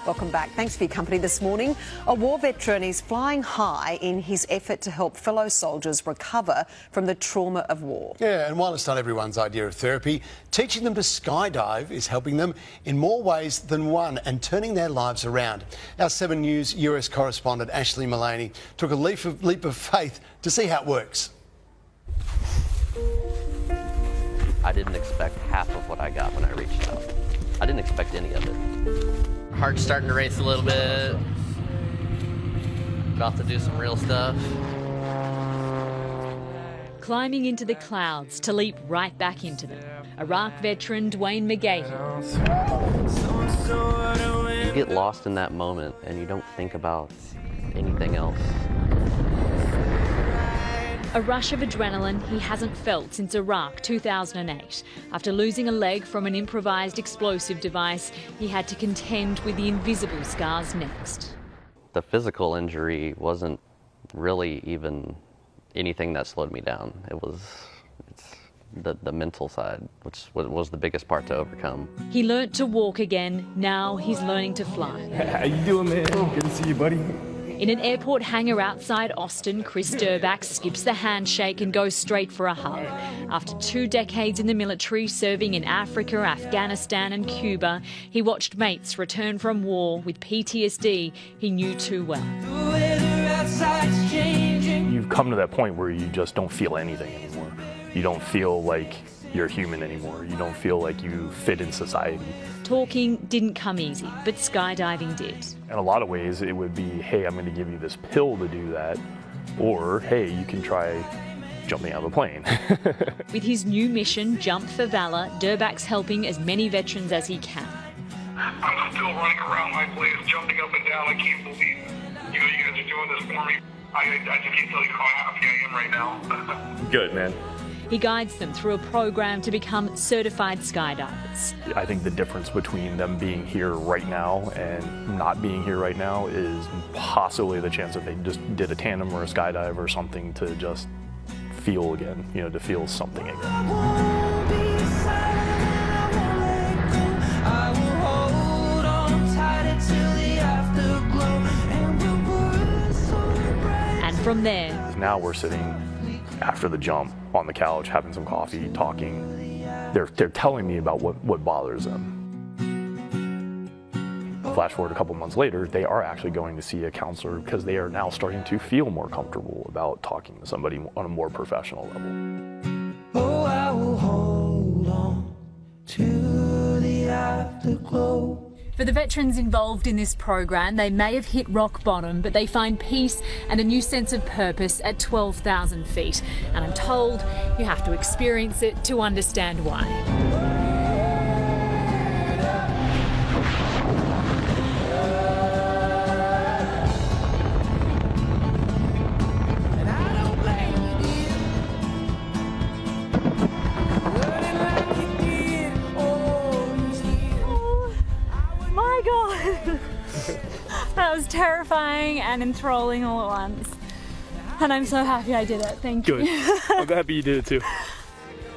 Welcome back. Thanks for your company this morning. A war veteran is flying high in his effort to help fellow soldiers recover from the trauma of war. Yeah, and while it's not everyone's idea of therapy, teaching them to skydive is helping them in more ways than one and turning their lives around. Our 7 News US correspondent Ashley Mullaney took a leap of faith to see how it works. I didn't expect half of what I got when I reached out. I didn't expect any of it. Heart's starting to race a little bit. About to do some real stuff. Climbing into the clouds to leap right back into them. Iraq veteran Dwayne McGahey. You get lost in that moment and you don't think about anything else. A rush of adrenaline he hasn't felt since Iraq 2008. After losing a leg from an improvised explosive device, he had to contend with the invisible scars next. The physical injury wasn't really even anything that slowed me down. It's the mental side, which was the biggest part to overcome. He learnt to walk again. Now he's learning to fly. How you doing, man? Good to see you, buddy. In an airport hangar outside Austin, Chris Durbach skips the handshake and goes straight for a hug. After 2 decades in the military, serving in Africa, Afghanistan and Cuba, he watched mates return from war with PTSD he knew too well. You've come to that point where you just don't feel anything anymore. You don't feel like you're human anymore. You don't feel like you fit in society. Talking didn't come easy, but skydiving did. In a lot of ways, it would be, hey, I'm going to give you this pill to do that, or, hey, you can try jumping out of a plane. With his new mission, Jump for Valor, Durbach's helping as many veterans as he can. I'm still running around my place, jumping up and down. I can't believe, you guys are doing this for me. I just can't tell you how happy I am right now. Good, man. He guides them through a program to become certified skydivers. I think the difference between them being here right now and not being here right now is possibly the chance that they just did a tandem or a skydive or something to just feel again, to feel something again. And from there, now we're sitting after the jump on the couch, having some coffee, talking. They're telling me about what bothers them. Flash forward a couple months later, they are actually going to see a counselor because they are now starting to feel more comfortable about talking to somebody on a more professional level. Oh, I will hold on to the afterglow. for the veterans involved in this program, they may have hit rock bottom, but they find peace and a new sense of purpose at 12,000 feet. And I'm told you have to experience it to understand why. That was terrifying and enthralling all at once. And I'm so happy I did it. Thank you. Good. I'm happy you did it too.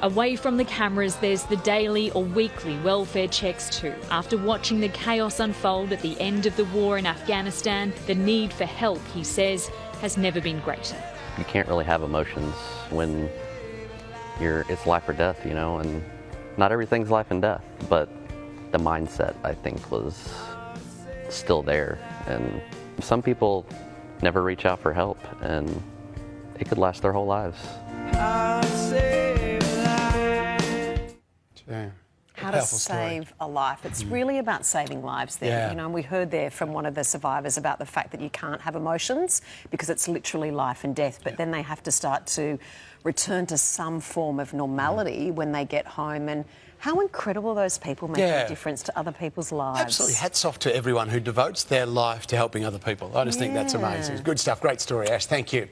Away from the cameras, there's the daily or weekly welfare checks too. After watching the chaos unfold at the end of the war in Afghanistan, the need for help, he says, has never been greater. You can't really have emotions when it's life or death, and not everything's life and death, but the mindset, I think, was still there. And some people never reach out for help, and it could last their whole lives. How to save a life. It's really about saving lives there. Yeah. And we heard there from one of the survivors about the fact that you can't have emotions because it's literally life and death, but then they have to start to return to some form of normality when they get home. And how incredible those people make a difference to other people's lives. Absolutely. Hats off to everyone who devotes their life to helping other people. I just think that's amazing. Good stuff. Great story, Ash. Thank you.